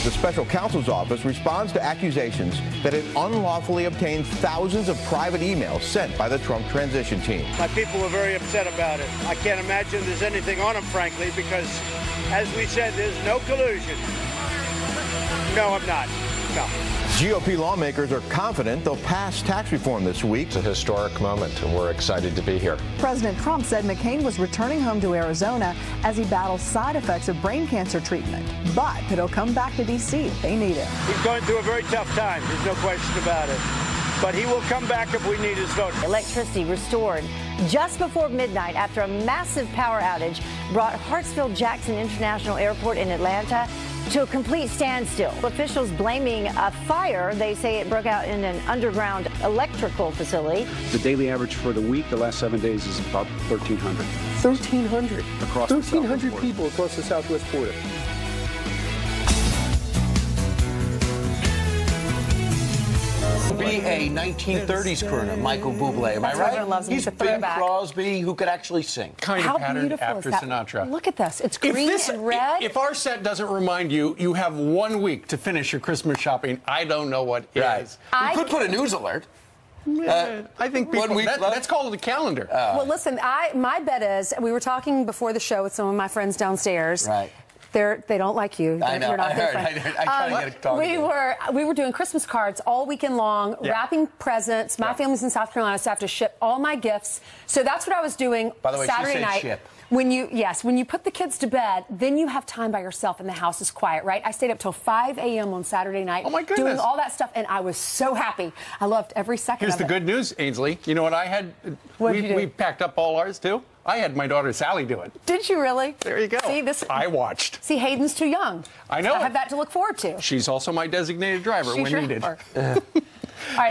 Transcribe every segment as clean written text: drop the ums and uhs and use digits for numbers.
The special counsel's office responds to accusations that it unlawfully obtained thousands of private emails sent by the Trump transition team. My people were very upset about it. I can't imagine there's anything on them, frankly, because, as we said, there's no collusion. No, I'm not. No. GOP lawmakers are confident they'll pass tax reform this week. It's a historic moment, and we're excited to be here. President Trump said McCain was returning home to Arizona as he battles side effects of brain cancer treatment, but that he'll come back to D.C. if they need it. He's going through a very tough time. There's no question about it. But he will come back if we need his vote. Electricity restored just before midnight after a massive power outage brought Hartsfield-Jackson International Airport in Atlanta to a complete standstill. Officials blaming a fire. They say it broke out in an underground electrical facility. The daily average for the week, the last 7 days, is about 1,300. 1,300? Across 1,300 people across the southwest border. Be a 1930s crooner, Michael Bublé. Am I right? He's Bing Crosby, who could actually sing. Kind of patterned after Sinatra. Look at this. It's green and red. If our set doesn't remind you, you have 1 week to finish your Christmas shopping. I don't know what is. We could put a news alert. I think people, 1 week that's called a calendar. Well, listen, my bet is, we were talking before the show with some of my friends downstairs. Right. They don't like you. I know. You're not I heard. I tried to get a talk. We were doing Christmas cards all weekend long, wrapping presents. My family's in South Carolina, so I have to ship all my gifts. So that's what I was doing. By the way, Saturday she said night. ship. When you put the kids to bed, then you have time by yourself and the house is quiet, right? I stayed up till 5 a.m. on Saturday night doing all that stuff, and I was so happy. I loved every second Here's of it. the good news, Ainsley. You know what I had? We packed up all ours, too. I had my daughter Sally do it. Did you really? There you go. See, this. I watched. See, Hayden's too young. I know. I have that to look forward to. She's also my designated driver when needed. All right,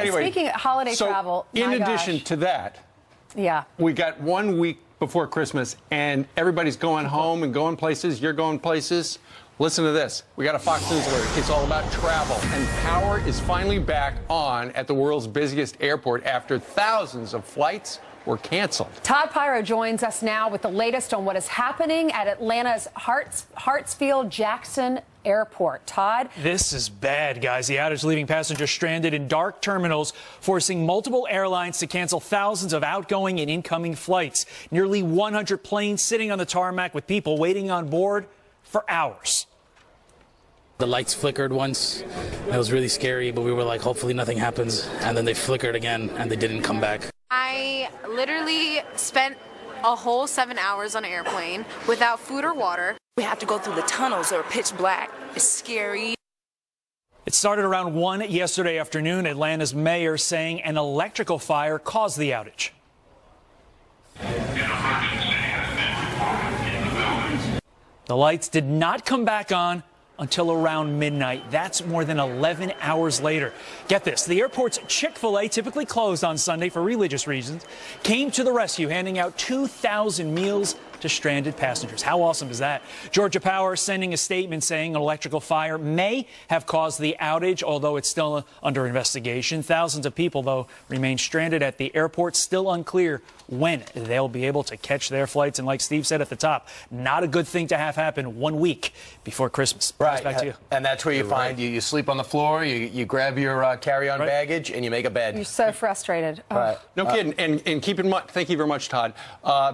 anyway, speaking of holiday travel, in addition to that, yeah, we got 1 week before Christmas, and everybody's going home and going places. You're going places. Listen to this. We got a Fox News alert. It's all about travel, and power is finally back on at the world's busiest airport after thousands of flights were canceled. Todd Pirro joins us now with the latest on what is happening at Atlanta's Hartsfield-Jackson Airport. Todd? This is bad, guys. The outage leaving passengers stranded in dark terminals, forcing multiple airlines to cancel thousands of outgoing and incoming flights. Nearly 100 planes sitting on the tarmac with people waiting on board for hours. The lights flickered once. It was really scary, but we were like, hopefully nothing happens. And then they flickered again, and they didn't come back. I literally spent a whole 7 hours on an airplane without food or water. We have to go through the tunnels that are pitch black. It's scary. It started around 1 yesterday afternoon. Atlanta's mayor saying an electrical fire caused the outage. The lights did not come back on until around midnight. That's more than 11 hours later. Get this, the airport's Chick-fil-A, typically closed on Sunday for religious reasons, came to the rescue, handing out 2,000 meals to stranded passengers. How awesome is that? Georgia Power sending a statement saying an electrical fire may have caused the outage, although it's still under investigation. Thousands of people, though, remain stranded at the airport. Still unclear when they'll be able to catch their flights. And like Steve said at the top, not a good thing to have happen 1 week before Christmas. Right. Back to you. And that's where you find you sleep on the floor, you grab your carry-on baggage, and you make a bed. You're so frustrated. Right. No kidding. And keep in mind, thank you very much, Todd,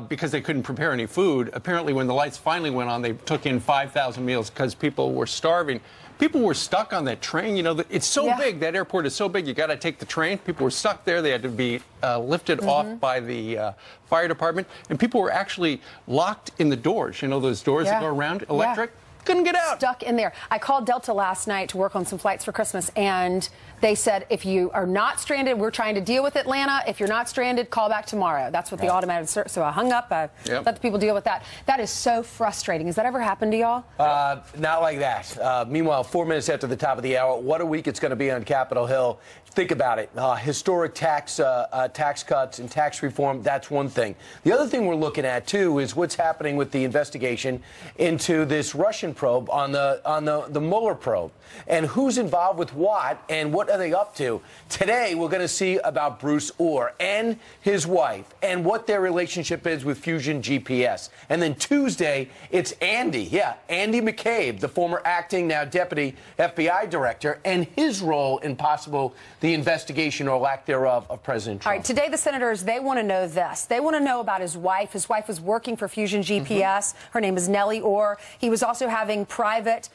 because they couldn't prepare any food. Apparently, when the lights finally went on, they took in 5,000 meals because people were starving. People were stuck on that train. You know, it's so big. That airport is so big. You got to take the train. People were stuck there. They had to be lifted off by the fire department. And people were actually locked in the doors. You know, those doors that go around, electric. Couldn't get out. Stuck in there. I called Delta last night to work on some flights for Christmas, and they said, if you are not stranded, we're trying to deal with Atlanta. If you're not stranded, call back tomorrow. That's what the automated search. So I hung up. I let the people deal with that. That is so frustrating. Has that ever happened to y'all? Not like that. Meanwhile, 4 minutes after the top of the hour, what a week it's going to be on Capitol Hill. Think about it. Historic tax cuts and tax reform, that's one thing. The other thing we're looking at, too, is what's happening with the investigation into this Russian Russian probe on the Mueller probe. And who's involved with what and what are they up to? Today, we're going to see about Bruce Ohr and his wife and what their relationship is with Fusion GPS. And then Tuesday, it's Andy McCabe, the former acting, now deputy FBI director, and his role in the investigation or lack thereof of President Trump. All right, today the senators, they want to know this. They want to know about his wife. His wife was working for Fusion GPS. Her name is Nellie Ohr. He was also having private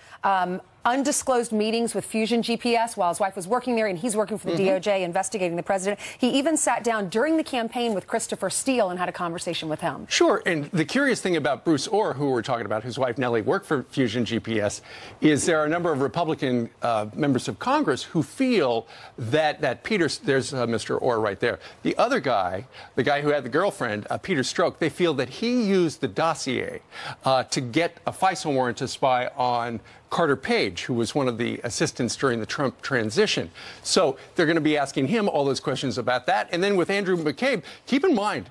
undisclosed meetings with Fusion GPS while his wife was working there, and he's working for the DOJ investigating the president. He even sat down during the campaign with Christopher Steele and had a conversation with him. Sure, and the curious thing about Bruce Ohr, who we're talking about, whose wife Nellie worked for Fusion GPS, is there are a number of Republican members of Congress who feel that Peter, there's Mr. Ohr right there, the other guy, the guy who had the girlfriend, Peter Strzok, they feel that he used the dossier to get a FISA warrant to spy on Carter Page, who was one of the assistants during the Trump transition. So they're going to be asking him all those questions about that. And then with Andrew McCabe, keep in mind,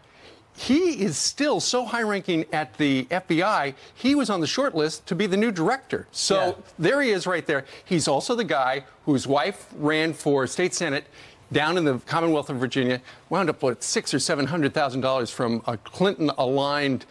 he is still so high-ranking at the FBI, he was on the short list to be the new director. So there he is right there. He's also the guy whose wife ran for state senate down in the Commonwealth of Virginia, wound up with $600,000 or $700,000 from Clinton-aligned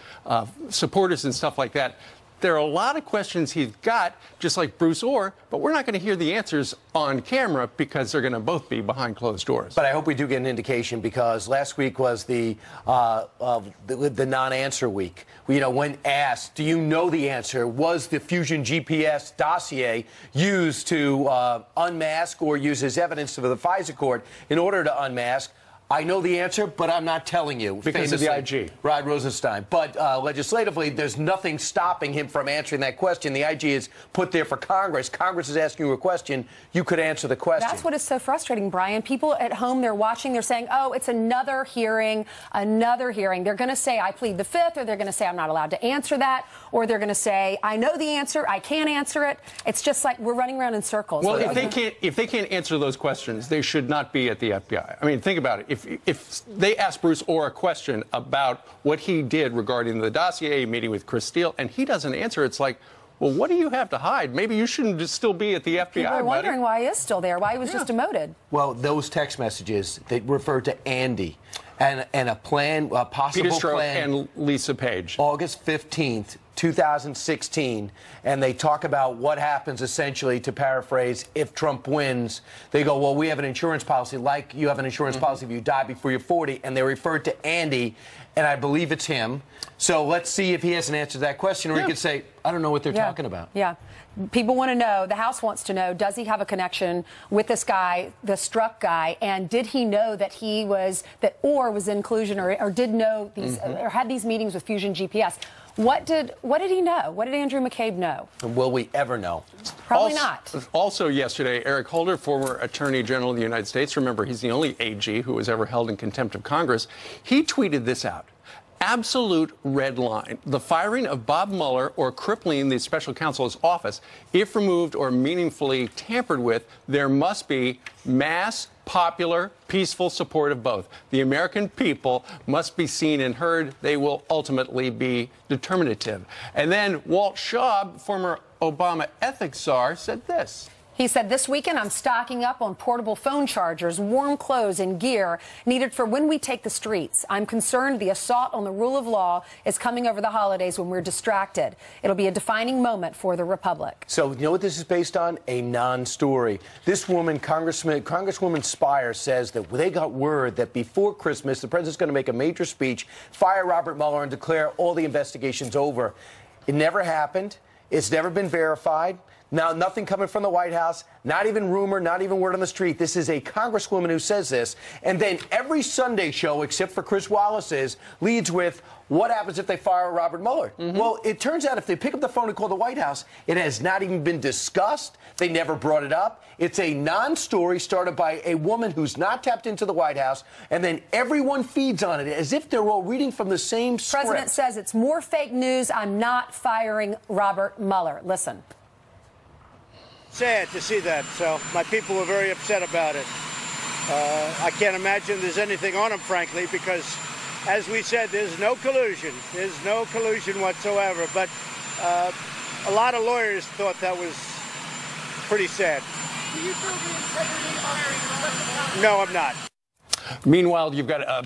supporters and stuff like that. There are a lot of questions he's got, just like Bruce Ohr, but we're not going to hear the answers on camera because they're going to both be behind closed doors. But I hope we do get an indication, because last week was the non-answer week. You know, when asked, do you know the answer? Was the Fusion GPS dossier used to unmask or use as evidence for the FISA court in order to unmask? I know the answer, but I'm not telling you. Because of the IG. Rod Rosenstein. But legislatively, there's nothing stopping him from answering that question. The IG is put there for Congress. Congress is asking you a question. You could answer the question. That's what is so frustrating, Brian. People at home, they're watching. They're saying, oh, it's another hearing, another hearing. They're going to say, I plead the fifth, or they're going to say, I'm not allowed to answer that, or they're going to say, I know the answer, I can't answer it. It's just like we're running around in circles. Well, if they can't answer those questions, they should not be at the FBI. I mean, think about it. If they ask Bruce Ohr a question about what he did regarding the dossier, meeting with Chris Steele, and he doesn't answer, it's like, well, what do you have to hide? Maybe you shouldn't just still be at the FBI, People are wondering why he is still there, why he was just demoted. Well, those text messages, they refer to Andy and a plan, a possible Peter Strzok plan. And Lisa Page. August 15th, 2016, and they talk about what happens, essentially, to paraphrase, if Trump wins. They go, well, we have an insurance policy, like you have an insurance policy if you die before you're 40, and they refer to Andy, and I believe it's him. So let's see if he hasn't answered that question, or he could say, I don't know what they're talking about. Yeah. People want to know, the House wants to know, does he have a connection with this guy, the Strzok guy, and did he know that that Ohr was in collusion, or did know these, or had these meetings with Fusion GPS? What did he know? What did Andrew McCabe know? Will we ever know? Probably not. Also yesterday, Eric Holder, former Attorney General of the United States, remember he's the only AG who was ever held in contempt of Congress, he tweeted this out. Absolute red line. The firing of Bob Mueller or crippling the special counsel's office, if removed or meaningfully tampered with, there must be mass, popular, peaceful support of both. The American people must be seen and heard. They will ultimately be determinative. And then Walt Schaub, former Obama ethics czar, said this. He said, this weekend I'm stocking up on portable phone chargers, warm clothes, and gear needed for when we take the streets. I'm concerned the assault on the rule of law is coming over the holidays when we're distracted. It'll be a defining moment for the Republic. So you know what this is based on? A non-story. This woman, Congresswoman Spire, says that they got word that before Christmas, the president's going to make a major speech, fire Robert Mueller, and declare all the investigations over. It never happened. It's never been verified. Now, nothing coming from the White House, not even rumor, not even word on the street. This is a congresswoman who says this. And then every Sunday show, except for Chris Wallace's, leads with, what happens if they fire Robert Mueller? Well, it turns out if they pick up the phone and call the White House, it has not even been discussed. They never brought it up. It's a non-story started by a woman who's not tapped into the White House, and then everyone feeds on it as if they're all reading from the same script. The president says it's more fake news. I'm not firing Robert Mueller. Listen. Sad to see that. So my people were very upset about it. I can't imagine there's anything on him, frankly, because, as we said, there's no collusion. There's no collusion whatsoever. But A lot of lawyers thought that was pretty sad. Do you feel the integrity of No, I'm not. Meanwhile, you've got a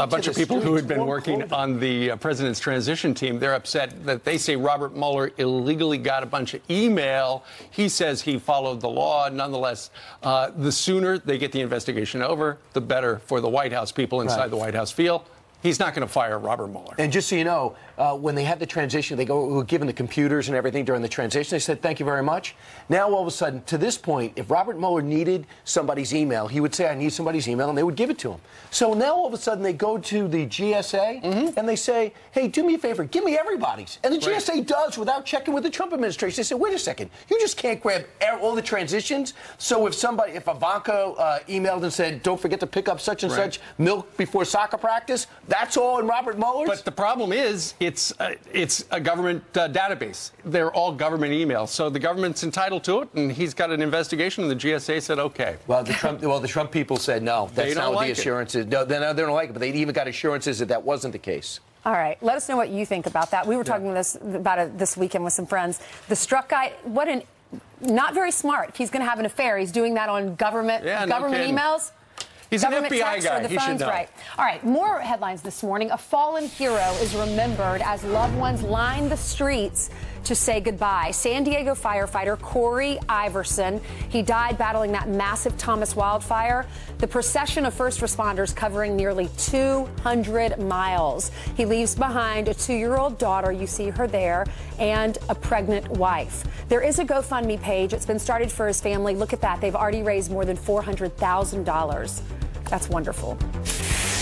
bunch of people who had been working on the president's transition team. They're upset that they say Robert Mueller illegally got a bunch of email. He says he followed the law. Nonetheless, the sooner they get the investigation over, the better for the White House people inside the White House feel. He's not going to fire Robert Mueller. And just so you know, when they had the transition, they were given the computers and everything during the transition. They said, thank you very much. Now, all of a sudden, to this point, if Robert Mueller needed somebody's email, he would say, I need somebody's email, and they would give it to him. So now, all of a sudden, they go to the GSA, and they say, hey, do me a favor, give me everybody's. And the GSA does without checking with the Trump administration. They said, wait a second, you just can't grab all the transitions. So if Ivanka emailed and said, don't forget to pick up such and such milk before soccer practice, that's all in Robert Mueller's? But the problem is, it's a government database. They're all government emails. So the government's entitled to it, and he's got an investigation, and the GSA said, okay. Well, the Trump people said, no, that's not what the assurances. No, they don't like it, but they even got assurances that that wasn't the case. All right. Let us know what you think about that. We were talking about it this weekend with some friends. The Strzok guy, not very smart. If he's going to have an affair, he's doing that on government emails. He's an FBI guy. He should know. Right. All right. More headlines this morning. A fallen hero is remembered as loved ones line the streets to say goodbye. San Diego firefighter Corey Iverson. He died battling that massive Thomas wildfire. The procession of first responders covering nearly 200 miles. He leaves behind a 2-year-old daughter. You see her there, and a pregnant wife. There is a GoFundMe page. It's been started for his family. Look at that. They've already raised more than $400,000. That's wonderful.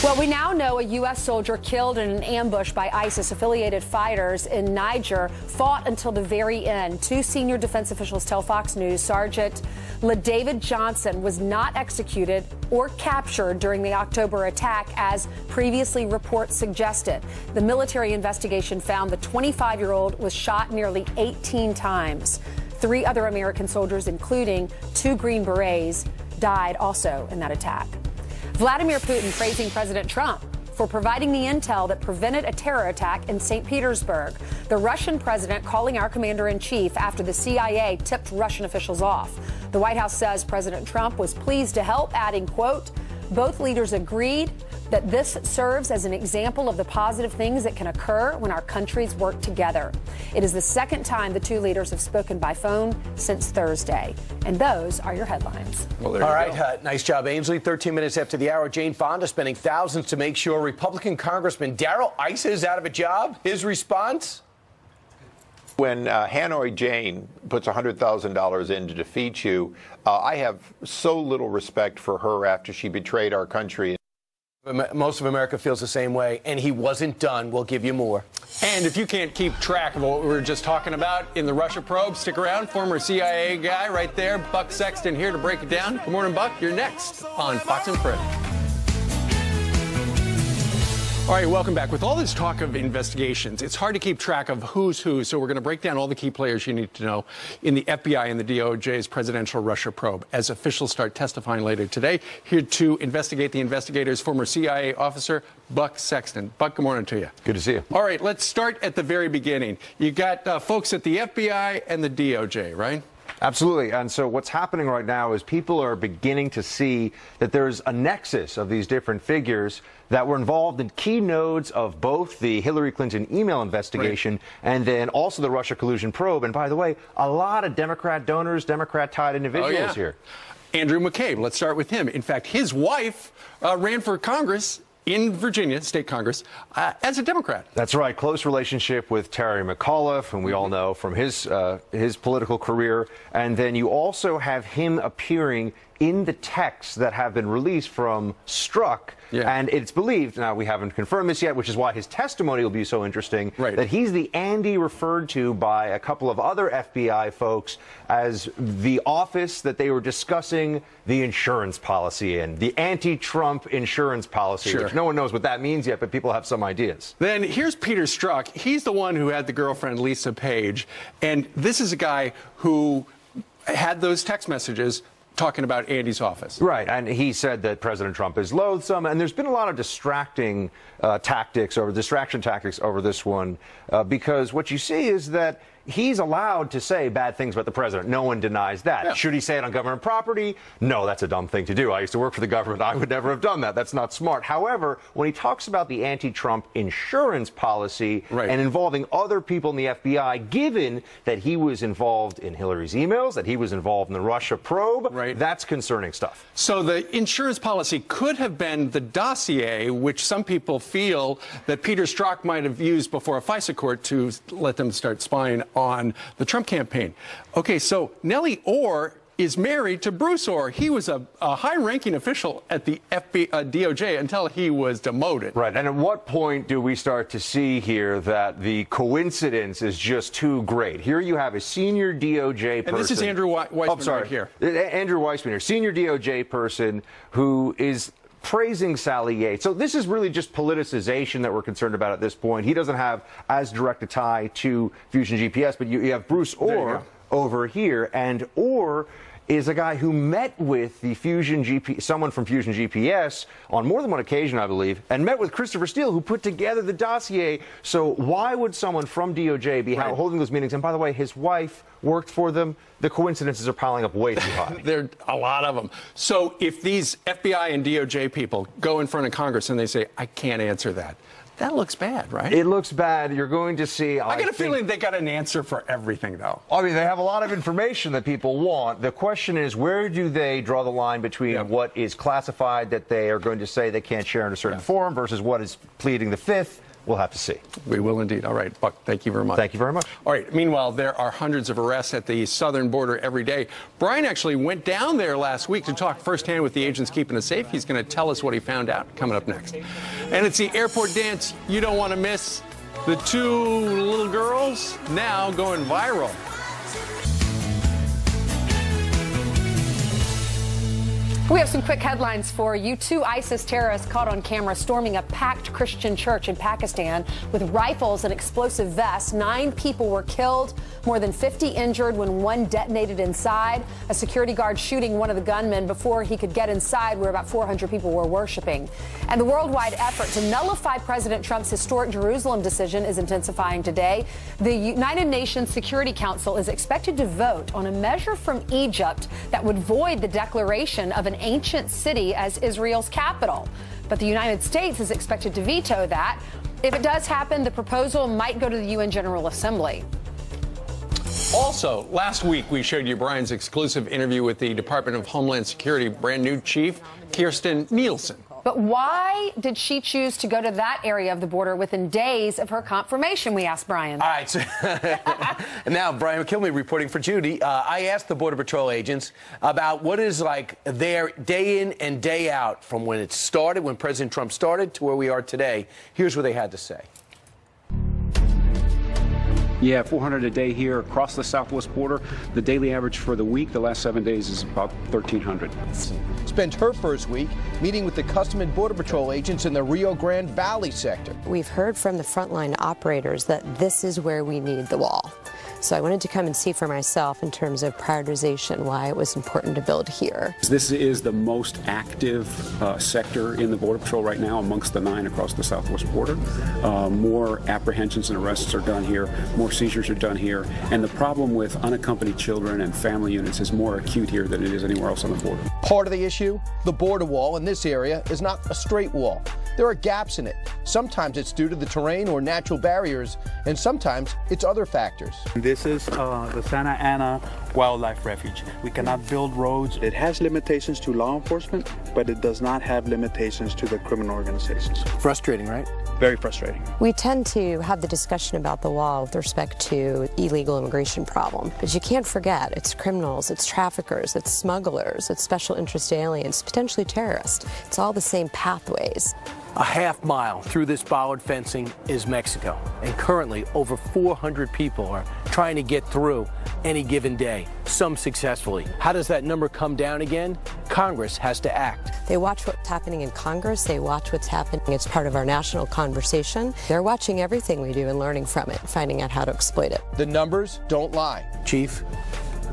Well, we now know a U.S. soldier killed in an ambush by ISIS-affiliated fighters in Niger fought until the very end. 2 senior defense officials tell Fox News Sergeant LaDavid Johnson was not executed or captured during the October attack, as previously reports suggested. The military investigation found the 25-year-old was shot nearly 18 times. 3 other American soldiers, including 2 Green Berets, died also in that attack. Vladimir Putin praising President Trump for providing the intel that prevented a terror attack in St. Petersburg. The Russian president calling our commander-in-chief after the CIA tipped Russian officials off. The White House says President Trump was pleased to help, adding, quote, both leaders agreed that this serves as an example of the positive things that can occur when our countries work together. It is the second time the 2 leaders have spoken by phone since Thursday. And those are your headlines. Well, all right, nice job, Ainsley. 13 minutes after the hour, Jane Fonda spending thousands to make sure Republican Congressman Darrell Issa is out of a job. His response? When Hanoi Jane puts $100,000 in to defeat you, I have so little respect for her after she betrayed our country. Most of America feels the same way, and he wasn't done. We'll give you more. And if you can't keep track of what we were just talking about in the Russia probe, stick around. Former CIA guy right there, Buck Sexton, here to break it down. Good morning, Buck. You're next on Fox and Friends. All right, welcome back. With all this talk of investigations, it's hard to keep track of who's who, so we're going to break down all the key players you need to know in the FBI and the DOJ's presidential Russia probe as officials start testifying later today. Here to investigate the investigators, former CIA officer Buck Sexton. Buck, good morning to you. Good to see you. All right, let's start at the very beginning. You got folks at the FBI and the DOJ, right? Absolutely. And so what's happening right now is people are beginning to see that there's a nexus of these different figures that were involved in key nodes of both the Hillary Clinton email investigation and then also the Russia collusion probe. And by the way, a lot of Democrat donors, Democrat-tied individuals here. Andrew McCabe, let's start with him. In fact, his wife ran for Congress in Virginia, state Congress, as a Democrat. That's right. Close relationship with Terry McAuliffe, whom we all know from his political career. And then you also have him appearing in the texts that have been released from Strzok. And it's believed, now we haven't confirmed this yet, which is why his testimony will be so interesting, that he's the Andy referred to by a couple of other FBI folks as the office that they were discussing the insurance policy in, the anti-Trump insurance policy, which no one knows what that means yet, but people have some ideas. Then here's Peter Strzok. He's the one who had the girlfriend Lisa Page, and this is a guy who had those text messages talking about Andy's office. Right, and he said that President Trump is loathsome, and there's been a lot of distraction tactics over this one, because what you see is that he's allowed to say bad things about the president. No one denies that. Yeah. Should he say it on government property? No, that's a dumb thing to do. I used to work for the government. I would never have done that. That's not smart. However, when he talks about the anti-Trump insurance policy and involving other people in the FBI, given that he was involved in Hillary's emails, that he was involved in the Russia probe, that's concerning stuff. So the insurance policy could have been the dossier, which some people feel that Peter Strzok might have used before a FISA court to let them start spying on the Trump campaign. Okay, so Nellie Orr is married to Bruce Orr. He was a high-ranking official at the DOJ until he was demoted. Right, and at what point do we start to see here that the coincidence is just too great? Here you have a senior DOJ person. And this is Andrew Weissman right here. Andrew Weissman here, senior DOJ person who is praising Sally Yates. So this is really just politicization that we're concerned about at this point. He doesn't have as direct a tie to Fusion GPS, but you have Bruce Orr over here, and Orr is a guy who met with the someone from Fusion GPS on more than one occasion, I believe, and met with Christopher Steele, who put together the dossier. So why would someone from DOJ be holding those meetings? And by the way, his wife worked for them. The coincidences are piling up way too high. There are a lot of them. So if these FBI and DOJ people go in front of Congress and they say, I can't answer that, that looks bad, right? It looks bad. You're going to see... I got a feeling they got an answer for everything, though. I mean, they have a lot of information that people want. The question is, where do they draw the line between what is classified that they are going to say they can't share in a certain forum versus what is pleading the Fifth? We'll have to see. We will indeed. All right, Buck, thank you very much. Thank you very much. All right, meanwhile, there are hundreds of arrests at the southern border every day. Brian actually went down there last week to talk firsthand with the agents keeping us safe. He's going to tell us what he found out coming up next. And it's the airport dance you don't want to miss. The two little girls now going viral. We have some quick headlines for you. 2 ISIS terrorists caught on camera storming a packed Christian church in Pakistan with rifles and explosive vests. 9 people were killed, more than 50 injured when one detonated inside. A security guard shooting one of the gunmen before he could get inside where about 400 people were worshiping. And the worldwide effort to nullify President Trump's historic Jerusalem decision is intensifying today. The United Nations Security Council is expected to vote on a measure from Egypt that would void the declaration of an ancient city as Israel's capital. But the United States is expected to veto that. If it does happen, the proposal might go to the UN General Assembly. Also, last week we showed you Brian's exclusive interview with the Department of Homeland Security brand new chief, Kirstjen Nielsen. But why did she choose to go to that area of the border within days of her confirmation, we asked Brian. All right. So and now, Brian Kilmeade reporting for Judy. I asked the Border Patrol agents about what is like their day in and day out from when it started, when President Trump started, to where we are today. Here's what they had to say. Yeah, 400 a day here across the southwest border. The daily average for the week, the last 7 days, is about 1,300. Spent her first week meeting with the Custom and Border Patrol agents in the Rio Grande Valley sector. We've heard from the frontline operators that this is where we need the wall. So I wanted to come and see for myself in terms of prioritization why it was important to build here. This is the most active sector in the Border Patrol right now amongst the 9 across the southwest border. More apprehensions and arrests are done here, more seizures are done here, and the problem with unaccompanied children and family units is more acute here than it is anywhere else on the border. Part of the issue, the border wall in this area is not a straight wall. There are gaps in it. Sometimes it's due to the terrain or natural barriers, and sometimes it's other factors. This is the Santa Ana Wildlife Refuge. We cannot build roads. It has limitations to law enforcement, but it does not have limitations to the criminal organizations. Frustrating, right? Very frustrating. We tend to have the discussion about the wall with respect to illegal immigration problem, but you can't forget it's criminals, it's traffickers, it's smugglers, it's special interest aliens, potentially terrorists. It's all the same pathways. A half mile through this bollard fencing is Mexico, and currently over 400 people are trying to get through any given day, some successfully. How does that number come down again? Congress has to act. They watch what's happening in Congress. They watch what's happening. It's part of our national conversation. They're watching everything we do and learning from it, finding out how to exploit it. The numbers don't lie. Chief,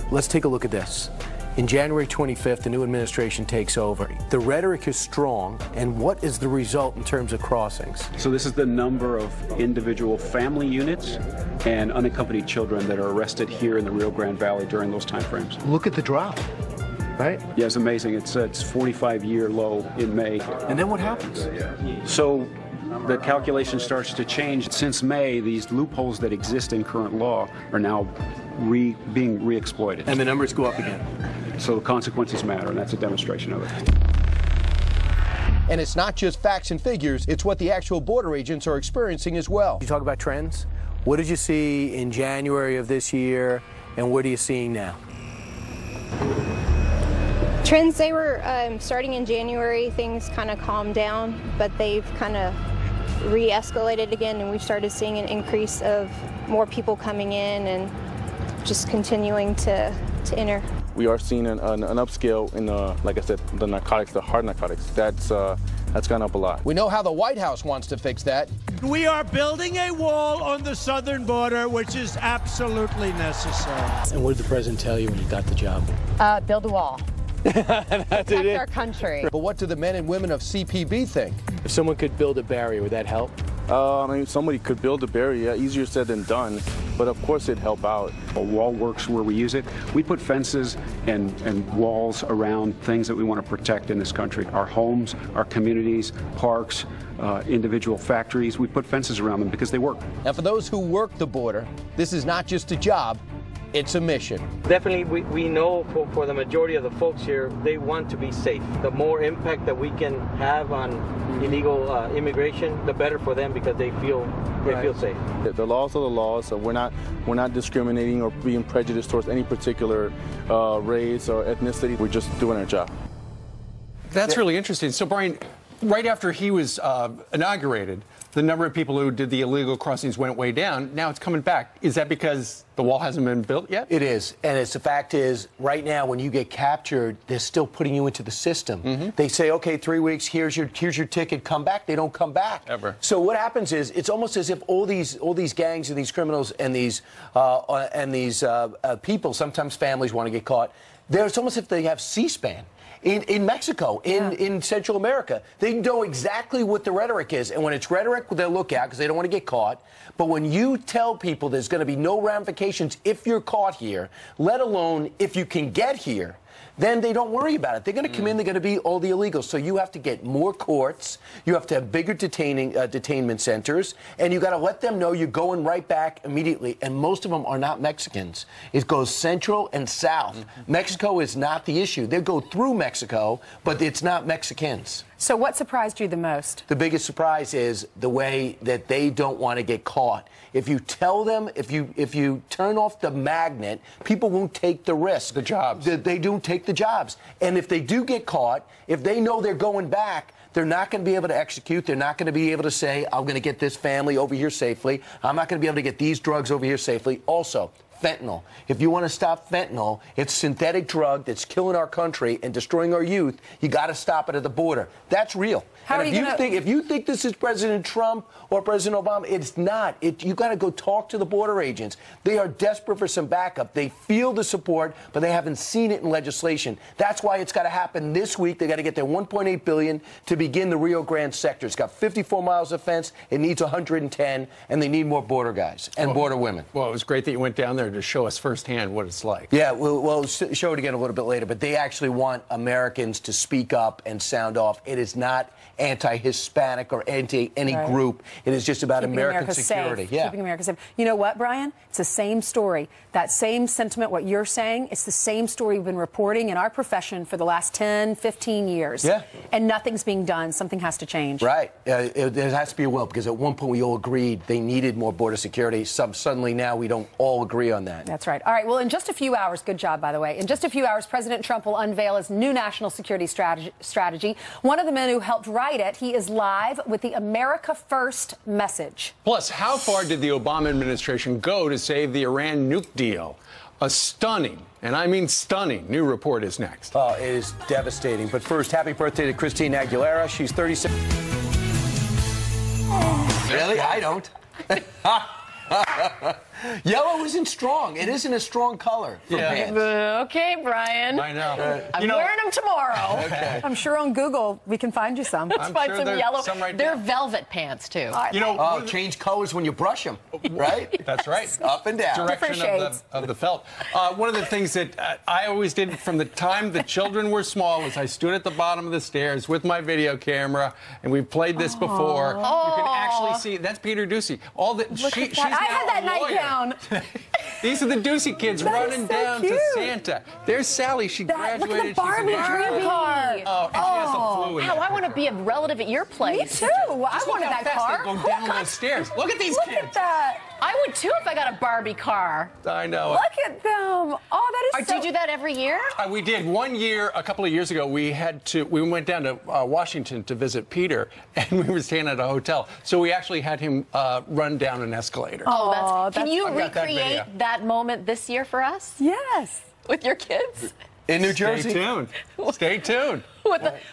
let's take a look at this. In January 25th, the new administration takes over. The rhetoric is strong, and what is the result in terms of crossings? So this is the number of individual family units and unaccompanied children that are arrested here in the Rio Grande Valley during those time frames. Look at the drop, right? Yeah, it's amazing. It's 45-year low in May. And then what happens? So the calculation starts to change. Since May, these loopholes that exist in current law are now being re-exploited. And the numbers go up again. So the consequences matter, and that's a demonstration of it. And it's not just facts and figures, it's what the actual border agents are experiencing as well. You talk about trends. What did you see in January of this year, and what are you seeing now? Trends, they were starting in January, things kind of calmed down, but they've kind of re-escalated again, and we've started seeing an increase of more people coming in and just continuing to enter. We are seeing an upscale in, like I said, the narcotics, the hard narcotics. That's gone up a lot. We know how the White House wants to fix that. We are building a wall on the southern border, which is absolutely necessary. And what did the president tell you when you got the job? Build a wall. Protect our country. But what do the men and women of CPB think? If someone could build a barrier, would that help? I mean, somebody could build a barrier, easier said than done, but of course it'd help out. A wall works where we use it. We put fences and walls around things that we want to protect in this country. Our homes, our communities, parks, individual factories. We put fences around them because they work. Now, for those who work the border, this is not just a job, it's a mission. Definitely, we know for the majority of the folks here, they want to be safe. The more impact that we can have on illegal immigration, the better for them because they feel safe. The laws are the laws, so we're not discriminating or being prejudiced towards any particular race or ethnicity. We're just doing our job. That's really interesting. So, Brian, right after he was inaugurated, the number of people who did the illegal crossings went way down. Now it's coming back. Is that because the wall hasn't been built yet? It is. And the fact is, right now, when you get captured, they're still putting you into the system. They say, okay, 3 weeks, here's your ticket, come back. They don't come back. Ever. So what happens is, it's almost as if all these gangs and these criminals and these people, sometimes families want to get caught. It's almost as if they have C-SPAN. In Mexico, in Central America. They know exactly what the rhetoric is. And when it's rhetoric, they'll look at because they don't want to get caught. But when you tell people there's going to be no ramifications if you're caught here, let alone if you can get here, then they don't worry about it. They're going to come in, they're going to be all the illegals. So you have to get more courts, you have to have bigger detainment centers, and you got to let them know you're going right back immediately. And most of them are not Mexicans. It goes central and south. Mexico is not the issue. They go through Mexico, but it's not Mexicans. So what surprised you the most? The biggest surprise is the way that they don't want to get caught. If you tell them, if you turn off the magnet, people won't take the risk. The jobs. They don't take the jobs. And if they do get caught, if they know they're going back, they're not going to be able to execute. They're not going to be able to say, I'm going to get this family over here safely. I'm not going to be able to get these drugs over here safely. Also, fentanyl. If you want to stop fentanyl, it's a synthetic drug that's killing our country and destroying our youth. You got to stop it at the border. That's real. If you think this is President Trump or President Obama, it's not. You got to go talk to the border agents. They are desperate for some backup. They feel the support, but they haven't seen it in legislation. That's why it's got to happen this week. They got to get their $1.8 billion to begin the Rio Grande sector. It's got 54 miles of fence. It needs 110, and they need more border guys and border women. Well, it was great that you went down there to show us firsthand what it's like. Yeah, we'll show it again a little bit later, but they actually want Americans to speak up and sound off. It is not anti-Hispanic or anti any group. It is just about Keeping American America security. Safe. Keeping America safe. You know what, Brian? It's the same story. That same sentiment, what you're saying, it's the same story we've been reporting in our profession for the last 10, 15 years. Yeah. And nothing's being done. Something has to change. Right. There has to be a will, because at one point we all agreed they needed more border security. Suddenly now we don't all agree on that. That's right. All right. Well, in just a few hours, good job, by the way. In just a few hours, President Trump will unveil his new national security strategy. One of the men who helped write it, he is live with the America First message. Plus, how far did the Obama administration go to save the Iran nuke deal? A stunning, and I mean stunning, new report is next. Oh, it is devastating. But first, happy birthday to Christina Aguilera. She's 36. Really? I don't. Yellow isn't strong. It isn't a strong color for pants. Okay, Brian. I know. I'm wearing them tomorrow. Okay. I'm sure on Google we can find you some. Let's find some yellow. Right They're velvet pants, too. Change colors when you brush them, right? That's right. Up and down. Direction of the felt. One of the things that I always did from the time the children were small was I stood at the bottom of the stairs with my video camera, and we've played this before. You can actually see that's Peter Doocy. She's I had that lawyer. nightgown. These are the Doocy kids running down to Santa. There's Sally. She graduated. Look at the Barbie dream car. Oh, and she has the flu in Wow, there. I want to be a relative at your place. Me too. I wanted that car. They go down those stairs. Look at these kids. Look at that. I would too if I got a Barbie car. I know. Look at them. Oh, that is Do you do that every year? We did. One year, a couple of years ago, we went down to Washington to visit Peter, and we were staying at a hotel. So we actually had him run down an escalator. Oh, can you I've got that recreate video. that moment this year for us? Yes. With your kids? In New Jersey? Stay tuned. Stay tuned.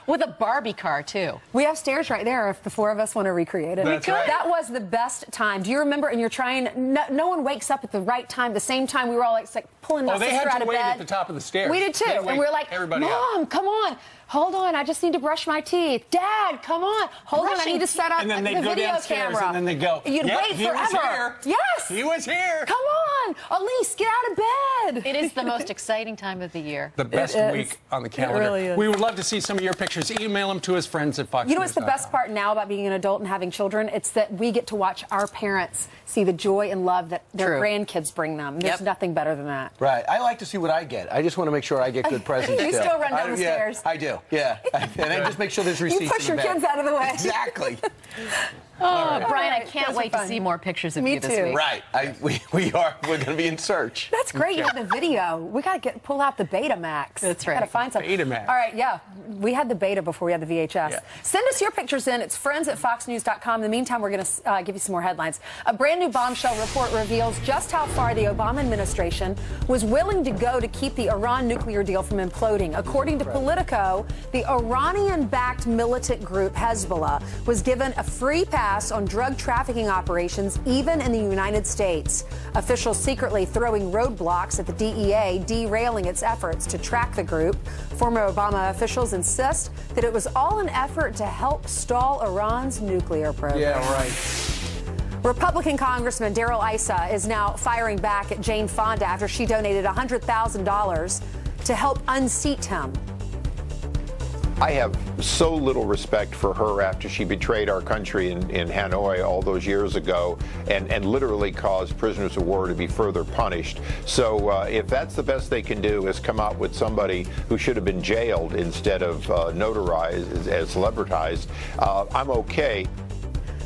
With a Barbie car, too. We have stairs right there if the four of us want to recreate it. That's right. That was the best time. Do you remember? And you're trying, no one wakes up at the right time. The same time we were all like pulling our sister out of bed. They had to wait at the top of the stairs. We did too. And we're like, Mom, come on. Hold on, I just need to brush my teeth. Dad, come on. Hold on, I need to set up and then the go video downstairs, camera. And then they go, You'd wait he forever. Was here. Yes. He was here. Come on. Elise, get out of bed. It is the most exciting time of the year. The best week on the calendar. It really is. We would love to see some of your pictures. Email them to us, friends at Fox. You know what's the best part now about being an adult and having children? It's that we get to watch our parents see the joy and love that their grandkids bring them. There's nothing better than that. Right. I like to see what I get. I just want to make sure I get good presents. You still run down the stairs. I do. Yeah. And then just make sure there's receipts. You push in the your bag. kids out of the way. Exactly. Oh, Brian, I can't wait to see more pictures of you this week. Right. We're going to be in search. That's great. You have the video. We got to pull out the Betamax. That's right. Got to find something. Betamax. All right, yeah. We had the beta before we had the VHS. Yeah. Send us your pictures in. It's friends@foxnews.com. In the meantime, we're going to give you some more headlines. A brand new bombshell report reveals just how far the Obama administration was willing to go to keep the Iran nuclear deal from imploding. According to Politico, the Iranian-backed militant group Hezbollah was given a free pass on drug trafficking operations, even in the United States. Officials secretly throwing roadblocks at the DEA, derailing its efforts to track the group. Former Obama officials insist that it was all an effort to help stall Iran's nuclear program. Yeah, right. Republican Congressman Darrell Issa is now firing back at Jane Fonda after she donated $100,000 to help unseat him. I have so little respect for her after she betrayed our country in Hanoi all those years ago and literally caused prisoners of war to be further punished. So if that's the best they can do is come out with somebody who should have been jailed instead of notarized, as celebritized, I'm okay.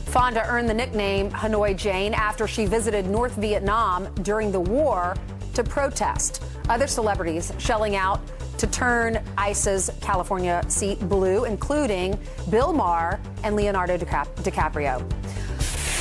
Fonda earned the nickname Hanoi Jane after she visited North Vietnam during the war to protest. Other celebrities shelling out to turn ICE's California seat blue, including Bill Maher and Leonardo DiCaprio.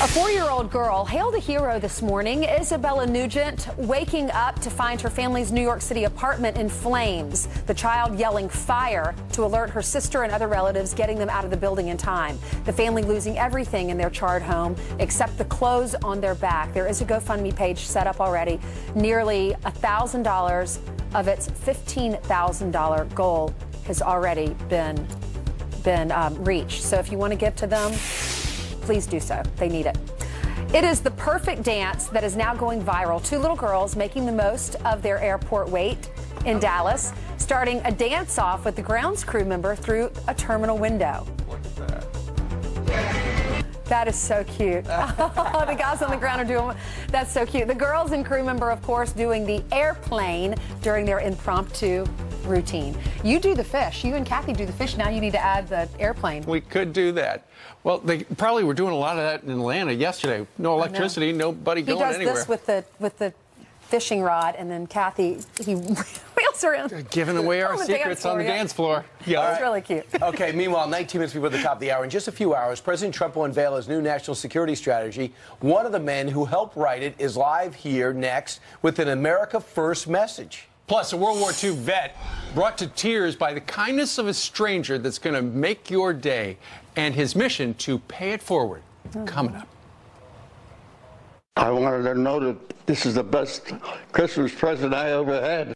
A 4-year-old girl hailed a hero this morning. Isabella Nugent waking up to find her family's New York City apartment in flames. The child yelling fire to alert her sister and other relatives, getting them out of the building in time. The family losing everything in their charred home except the clothes on their back. There is a GoFundMe page set up already. Nearly $1,000 of its $15,000 goal has already been reached. So if you want to give to them, please do so. They need it. It is the perfect dance that is now going viral. 2 little girls making the most of their airport wait in Dallas, starting a dance-off with the grounds crew member through a terminal window. That is so cute. The guys on the ground are doing, that's so cute. The girls and crew member, of course, doing the airplane during their impromptu routine. You do the fish. You and Kathy do the fish. Now you need to add the airplane. We could do that. Well, they probably were doing a lot of that in Atlanta yesterday. No electricity, nobody going anywhere. He does this with the fishing rod, and then Kathy, he wheels around. Giving away our secrets on the dance floor. Yeah, it's really cute. Okay, meanwhile, 19 minutes before the top of the hour, in just a few hours, President Trump will unveil his new national security strategy. One of the men who helped write it is live here next with an America First message. Plus, a World War II vet brought to tears by the kindness of a stranger that's going to make your day, and his mission to pay it forward. Coming up. I wanted to know that this is the best Christmas present I ever had.